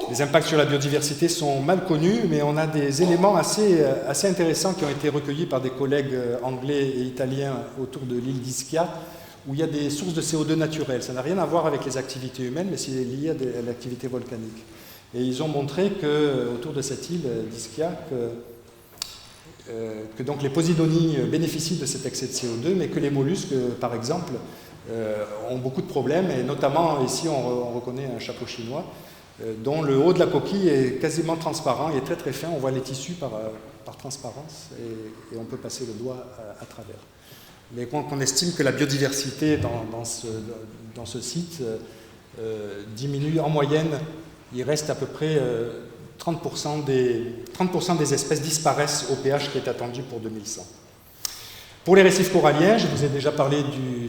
Les impacts sur la biodiversité sont mal connus, mais on a des éléments assez intéressants qui ont été recueillis par des collègues anglais et italiens autour de l'île d'Ischia, où il y a des sources de CO2 naturelles. Ça n'a rien à voir avec les activités humaines, mais c'est lié à l'activité volcanique. Et ils ont montré qu'autour de cette île d'Ischia, que donc les Posidonies bénéficient de cet excès de CO2, mais que les mollusques, par exemple, ont beaucoup de problèmes, et notamment ici on reconnaît un chapeau chinois, dont le haut de la coquille est quasiment transparent, il est très très fin, on voit les tissus par transparence, et on peut passer le doigt à travers. Mais on estime que la biodiversité dans ce site diminue en moyenne, il reste à peu près 30% des espèces disparaissent au pH qui est attendu pour 2100. Pour les récifs coralliens, je vous ai déjà parlé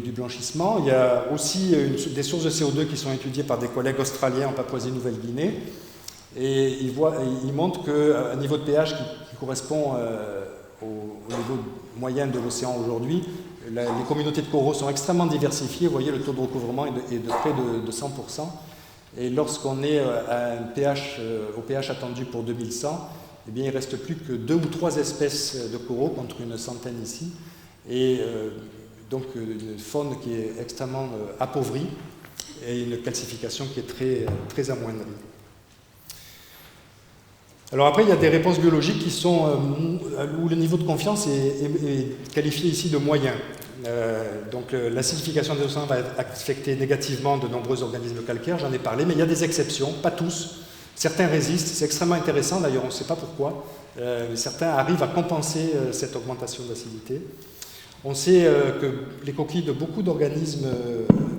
du blanchissement. Il y a aussi des sources de CO2 qui sont étudiées par des collègues australiens en Papouasie-Nouvelle-Guinée. Et ils montrent qu'à un niveau de pH qui correspond au niveau moyen de l'océan aujourd'hui, les communautés de coraux sont extrêmement diversifiées. Vous voyez, le taux de recouvrement est de près de 100%. Et lorsqu'on est au pH attendu pour 2100, eh bien, il ne reste plus que 2 ou 3 espèces de coraux contre une centaine ici. Et donc une faune qui est extrêmement appauvrie et une calcification qui est très, très amoindrie. Alors après, il y a des réponses biologiques qui sont, où le niveau de confiance est qualifié ici de moyen. Donc l'acidification des océans va affecter négativement de nombreux organismes calcaires, j'en ai parlé, mais il y a des exceptions, pas tous. Certains résistent, c'est extrêmement intéressant, d'ailleurs on ne sait pas pourquoi. Certains arrivent à compenser cette augmentation d'acidité. On sait que les coquilles de beaucoup d'organismes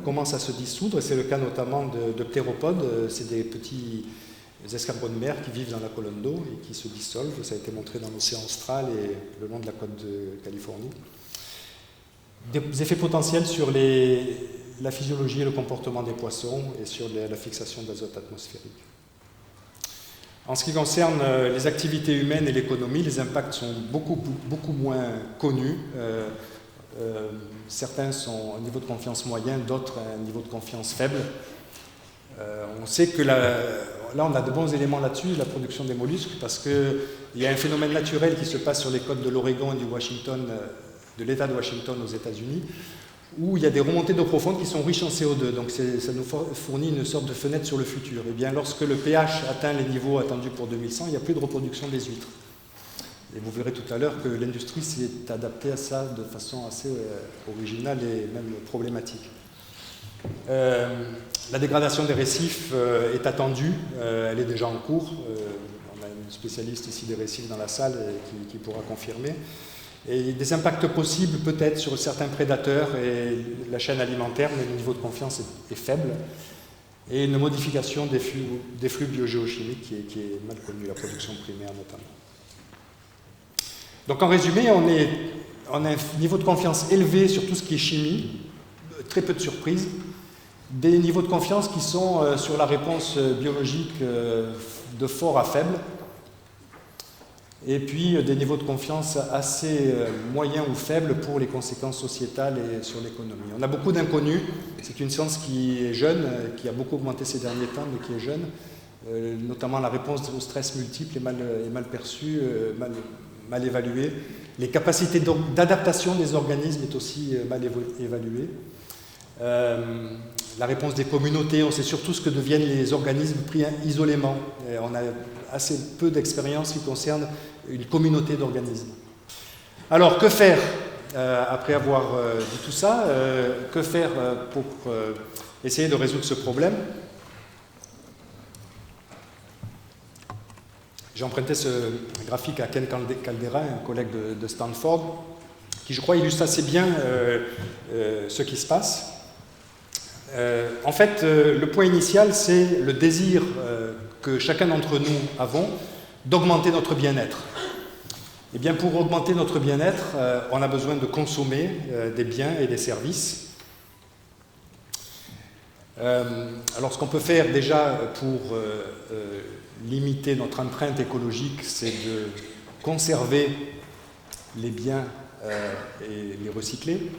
commencent à se dissoudre, et c'est le cas notamment de ptéropodes, c'est des petits escargots de mer qui vivent dans la colonne d'eau et qui se dissolvent, ça a été montré dans l'océan austral et le long de la côte de Californie. Des effets potentiels sur la physiologie et le comportement des poissons et sur la fixation d'azote atmosphérique. En ce qui concerne les activités humaines et l'économie, les impacts sont beaucoup moins connus. Certains sont à un niveau de confiance moyen, d'autres à un niveau de confiance faible. On sait que là, on a de bons éléments là-dessus, la production des mollusques, parce qu'il y a un phénomène naturel qui se passe sur les côtes de l'Oregon et de l'État de Washington aux États-Unis, où il y a des remontées d'eau profonde qui sont riches en CO2. Donc ça nous fournit une sorte de fenêtre sur le futur. Et bien lorsque le pH atteint les niveaux attendus pour 2100, il n'y a plus de reproduction des huîtres. Et vous verrez tout à l'heure que l'industrie s'est adaptée à ça de façon assez originale et même problématique. La dégradation des récifs est attendue, elle est déjà en cours. On a une spécialiste ici des récifs dans la salle qui pourra confirmer. Et des impacts possibles peut-être sur certains prédateurs et la chaîne alimentaire, mais le niveau de confiance est faible. Et une modification des flux biogéochimiques qui est mal connue, la production primaire notamment. Donc en résumé, on a un niveau de confiance élevé sur tout ce qui est chimie, très peu de surprises, des niveaux de confiance qui sont sur la réponse biologique de fort à faible, et puis des niveaux de confiance assez moyens ou faibles pour les conséquences sociétales et sur l'économie. On a beaucoup d'inconnus, c'est une science qui est jeune, qui a beaucoup augmenté ces derniers temps, mais qui est jeune, notamment la réponse au stress multiple est mal perçue, mal évaluée. Les capacités d'adaptation des organismes est aussi mal évaluée. La réponse des communautés, on sait surtout ce que deviennent les organismes pris isolément. On a assez peu d'expérience qui concerne une communauté d'organismes. Alors, que faire après avoir dit tout ça? Que faire pour essayer de résoudre ce problème? J'ai emprunté ce graphique à Ken Caldera, un collègue de Stanford, qui, je crois, illustre assez bien ce qui se passe. En fait, le point initial, c'est le désir que chacun d'entre nous avons d'augmenter notre bien-être. Et bien, pour augmenter notre bien-être, on a besoin de consommer des biens et des services. Alors, ce qu'on peut faire déjà pour limiter notre empreinte écologique, c'est de conserver les biens et les recycler.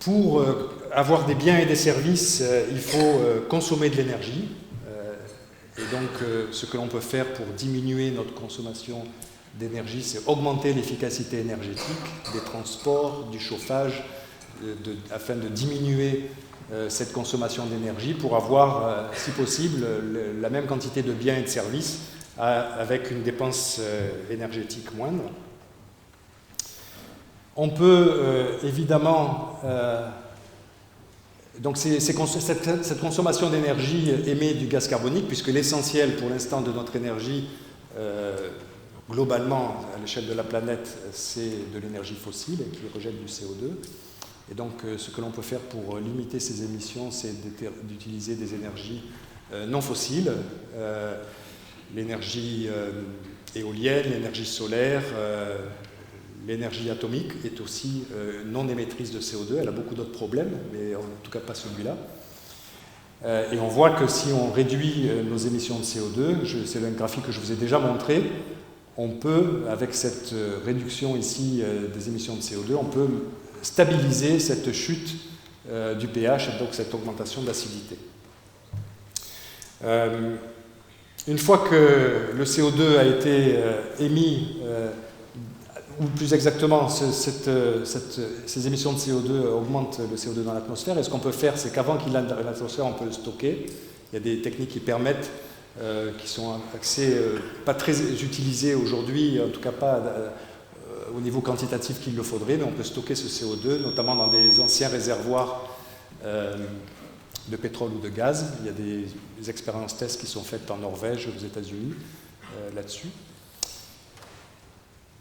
Pour avoir des biens et des services, il faut consommer de l'énergie. Et donc, ce que l'on peut faire pour diminuer notre consommation d'énergie, c'est augmenter l'efficacité énergétique des transports, du chauffage, afin de diminuer cette consommation d'énergie pour avoir, si possible, la même quantité de biens et de services avec une dépense énergétique moindre. On peut évidemment... donc cette consommation d'énergie émet du gaz carbonique, puisque l'essentiel pour l'instant de notre énergie, globalement, à l'échelle de la planète, c'est de l'énergie fossile qui rejette du CO2. Et donc, ce que l'on peut faire pour limiter ces émissions, c'est d'utiliser des énergies non fossiles, l'énergie éolienne, l'énergie solaire, l'énergie atomique est aussi non émettrice de CO2. Elle a beaucoup d'autres problèmes, mais en tout cas pas celui-là. Et on voit que si on réduit nos émissions de CO2, c'est un graphique que je vous ai déjà montré, on peut, avec cette réduction ici des émissions de CO2, on peut stabiliser cette chute du pH et donc cette augmentation d'acidité. Une fois que le CO2 a été émis, ou plus exactement, ces émissions de CO2 augmentent le CO2 dans l'atmosphère, et ce qu'on peut faire, c'est qu'avant qu'il entre dans l'atmosphère, on peut le stocker. Il y a des techniques qui permettent, qui sont pas très utilisées aujourd'hui, en tout cas pas au niveau quantitatif qu'il le faudrait, mais on peut stocker ce CO2, notamment dans des anciens réservoirs de pétrole ou de gaz. Il y a des expériences tests qui sont faites en Norvège, aux États-Unis, là-dessus.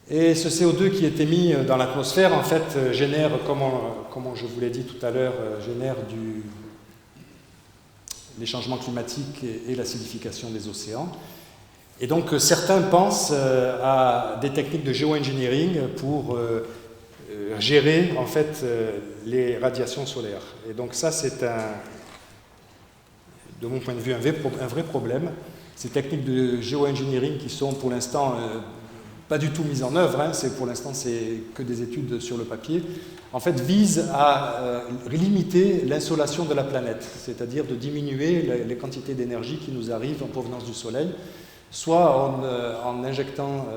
Et ce CO2 qui est émis dans l'atmosphère, en fait, génère, comme je vous l'ai dit tout à l'heure, génère les changements climatiques et l'acidification des océans. Et donc, certains pensent à des techniques de géo-engineering pour gérer, en fait, les radiations solaires. Et donc ça, c'est de mon point de vue, un vrai problème. Ces techniques de géo-engineering qui sont, pour l'instant, pas du tout mises en œuvre, hein, pour l'instant, c'est que des études sur le papier, en fait, visent à limiter l'insolation de la planète, c'est-à-dire de diminuer les quantités d'énergie qui nous arrivent en provenance du Soleil, soit en injectant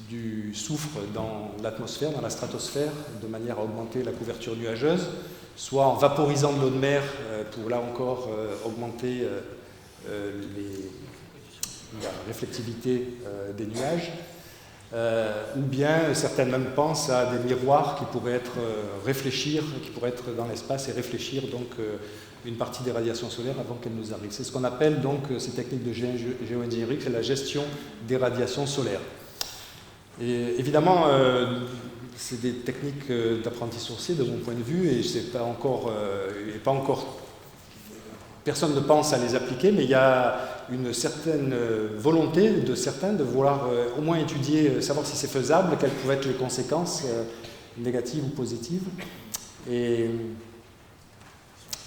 du soufre dans l'atmosphère, dans la stratosphère, de manière à augmenter la couverture nuageuse, soit en vaporisant de l'eau de mer pour, là encore, augmenter la réflectivité des nuages, ou bien certaines même pensent à des miroirs qui pourraient être dans l'espace et réfléchir donc une partie des radiations solaires avant qu'elles nous arrivent. C'est ce qu'on appelle donc ces techniques de géo-engineering, c'est la gestion des radiations solaires. Et évidemment, c'est des techniques d'apprenti sorcier de mon point de vue, et c'est pas encore, personne ne pense à les appliquer, mais il y a une certaine volonté de certains de vouloir au moins étudier, savoir si c'est faisable, quelles pouvaient être les conséquences négatives ou positives. Et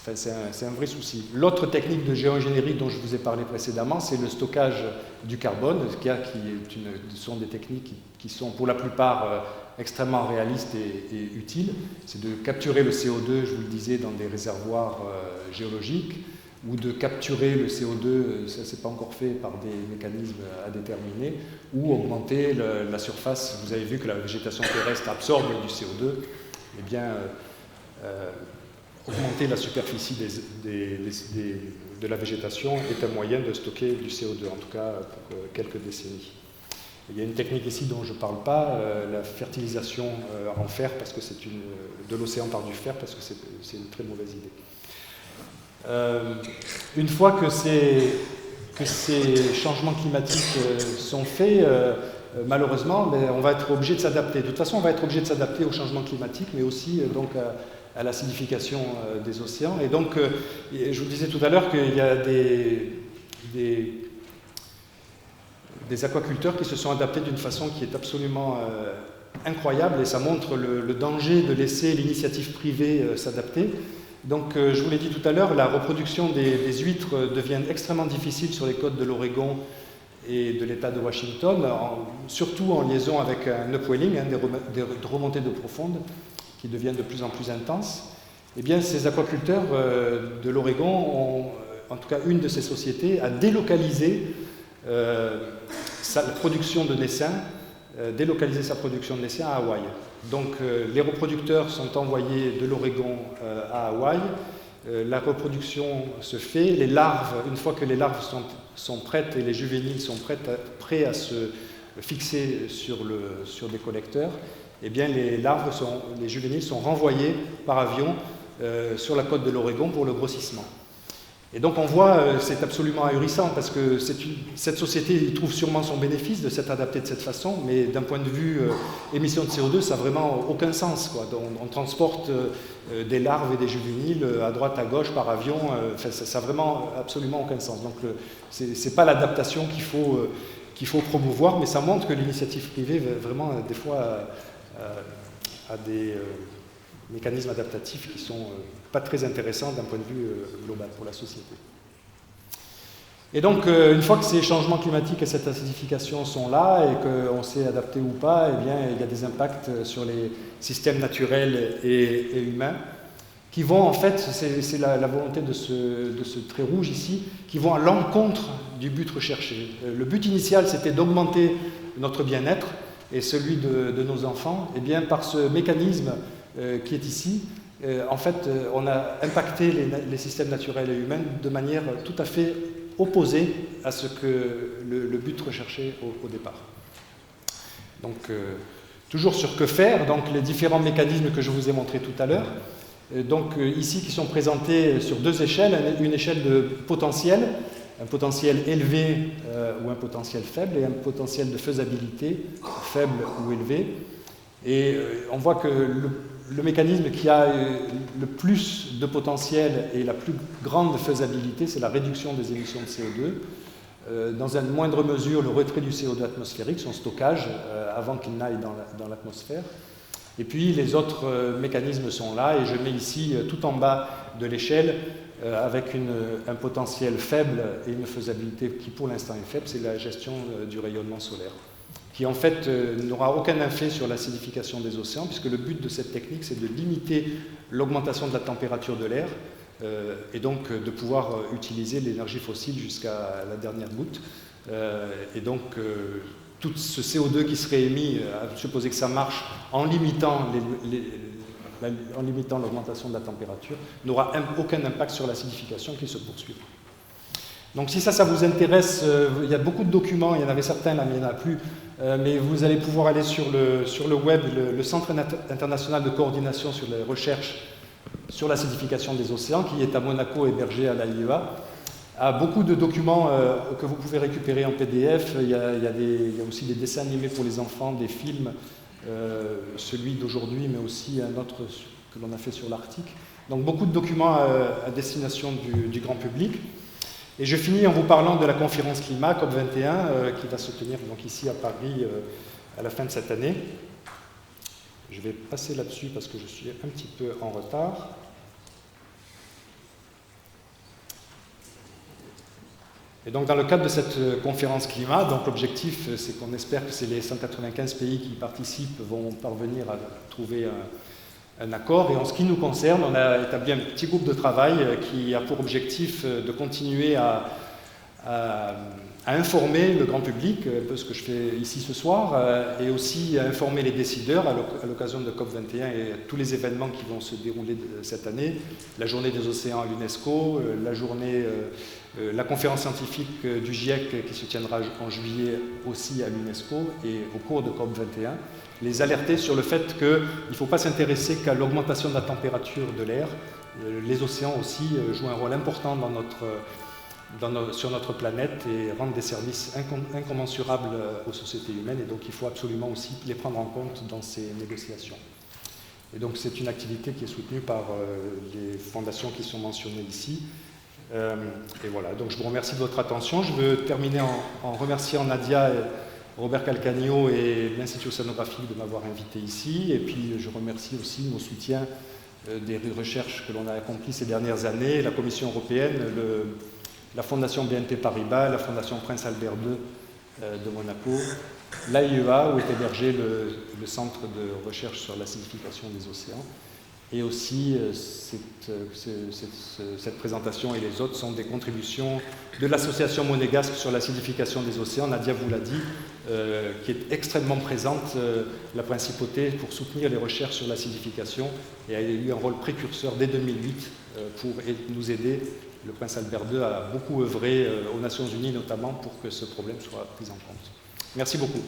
enfin, c'est un vrai souci. L'autre technique de géo-ingénierie dont je vous ai parlé précédemment, c'est le stockage du carbone, qui sont des techniques qui sont pour la plupart extrêmement réalistes et utiles. C'est de capturer le CO2, je vous le disais, dans des réservoirs géologiques, ou de capturer le CO2, ça c'est pas encore fait par des mécanismes à déterminer, ou augmenter la surface. Vous avez vu que la végétation terrestre absorbe du CO2, eh bien, augmenter la superficie de la végétation est un moyen de stocker du CO2, en tout cas pour quelques décennies. Il y a une technique ici dont je ne parle pas, la fertilisation en fer, parce que c'est de l'océan par du fer, parce que c'est une très mauvaise idée. Une fois que ces changements climatiques sont faits, malheureusement, on va être obligé de s'adapter. De toute façon, on va être obligé de s'adapter au changement climatique, mais aussi donc à l'acidification des océans. Et donc, je vous disais tout à l'heure qu'il y a des aquaculteurs qui se sont adaptés d'une façon qui est absolument incroyable, et ça montre le danger de laisser l'initiative privée s'adapter. Donc, je vous l'ai dit tout à l'heure, la reproduction des huîtres devient extrêmement difficile sur les côtes de l'Oregon et de l'État de Washington, surtout en liaison avec un upwelling, des remontées d'eau profonde qui deviennent de plus en plus intenses. Eh bien, ces aquaculteurs de l'Oregon ont en tout cas une de ces sociétés, a délocalisé sa production de naissin, sa production de naissin à Hawaï. Donc les reproducteurs sont envoyés de l'Oregon à Hawaï, la reproduction se fait, les larves, une fois que les larves sont prêtes et les juvéniles sont prêts à se fixer sur des collecteurs, eh bien les juvéniles sont renvoyés par avion sur la côte de l'Oregon pour le grossissement. Et donc on voit, c'est absolument ahurissant parce que cette société il trouve sûrement son bénéfice de s'être adaptée de cette façon, mais d'un point de vue émission de CO2, ça n'a vraiment aucun sens, quoi. On transporte des larves et des juvéniles à droite, à gauche, par avion, ça n'a vraiment absolument aucun sens. Donc ce n'est pas l'adaptation qu'il faut promouvoir, mais ça montre que l'initiative privée vraiment des fois a des mécanismes adaptatifs qui ne sont pas très intéressants d'un point de vue global pour la société. Et donc, une fois que ces changements climatiques et cette acidification sont là et qu'on s'est adapté ou pas, eh bien, il y a des impacts sur les systèmes naturels et humains qui vont, en fait, c'est la volonté de ce trait rouge ici, qui vont à l'encontre du but recherché. Le but initial, c'était d'augmenter notre bien-être et celui de nos enfants. Et bien, par ce mécanisme qui est ici, en fait, on a impacté les systèmes naturels et humains de manière tout à fait opposée à ce que le but recherché au départ. Donc, toujours sur que faire, donc les différents mécanismes que je vous ai montrés tout à l'heure, donc ici qui sont présentés sur deux échelles, une échelle de potentiel, un potentiel élevé ou un potentiel faible, et un potentiel de faisabilité faible ou élevé. Et on voit que le mécanisme qui a le plus de potentiel et la plus grande faisabilité, c'est la réduction des émissions de CO2. Dans une moindre mesure, le retrait du CO2 atmosphérique, son stockage, avant qu'il n'aille dans l'atmosphère. Et puis les autres mécanismes sont là, et je mets ici tout en bas de l'échelle, avec un potentiel faible et une faisabilité qui pour l'instant est faible, c'est la gestion du rayonnement solaire, qui en fait n'aura aucun effet sur l'acidification des océans, puisque le but de cette technique, c'est de limiter l'augmentation de la température de l'air, et donc de pouvoir utiliser l'énergie fossile jusqu'à la dernière goutte. Et donc, tout ce CO2 qui serait émis, à supposer que ça marche, en limitant l'augmentation de la température, n'aura aucun impact sur l'acidification qui se poursuit. Donc si ça vous intéresse, il y a beaucoup de documents, il y en avait certains, là, mais il n'y en a plus, mais vous allez pouvoir aller sur le web, le Centre international de coordination sur les recherches sur l'acidification des océans, qui est à Monaco, hébergé à l'AIEA, a beaucoup de documents que vous pouvez récupérer en PDF. Il y a aussi des dessins animés pour les enfants, des films, celui d'aujourd'hui, mais aussi un autre que l'on a fait sur l'Arctique. Donc beaucoup de documents à destination du grand public. Et je finis en vous parlant de la conférence climat COP21 qui va se tenir donc ici à Paris à la fin de cette année. Je vais passer là-dessus parce que je suis un petit peu en retard. Et donc dans le cadre de cette conférence climat, donc l'objectif c'est qu'on espère que c'est les 195 pays qui y participent vont parvenir à trouver un accord. Et en ce qui nous concerne, on a établi un petit groupe de travail qui a pour objectif de continuer à informer le grand public, un peu ce que je fais ici ce soir, et aussi à informer les décideurs à l'occasion de COP21 et tous les événements qui vont se dérouler cette année, la journée des océans à l'UNESCO, la conférence scientifique du GIEC qui se tiendra en juillet aussi à l'UNESCO et au cours de COP21, les alerter sur le fait qu'il ne faut pas s'intéresser qu'à l'augmentation de la température de l'air. Les océans aussi jouent un rôle important sur notre planète et rendent des services incommensurables aux sociétés humaines, et donc il faut absolument aussi les prendre en compte dans ces négociations. Et donc c'est une activité qui est soutenue par les fondations qui sont mentionnées ici. Et voilà, donc je vous remercie de votre attention. Je veux terminer en remerciant Nadia et Robert Calcagno et l'Institut océanographique de m'avoir invité ici, et puis je remercie aussi nos soutiens des recherches que l'on a accomplies ces dernières années, la Commission européenne, la Fondation BNP Paribas, la Fondation Prince Albert II de Monaco, l'AIEA où est hébergé le Centre de recherche sur l'acidification des océans, Et aussi, cette présentation et les autres sont des contributions de l'association monégasque sur l'acidification des océans, Nadia vous l'a dit, qui est extrêmement présente, la principauté, pour soutenir les recherches sur l'acidification, et a eu un rôle précurseur dès 2008 pour nous aider. Le prince Albert II a beaucoup œuvré aux Nations Unies, notamment, pour que ce problème soit pris en compte. Merci beaucoup.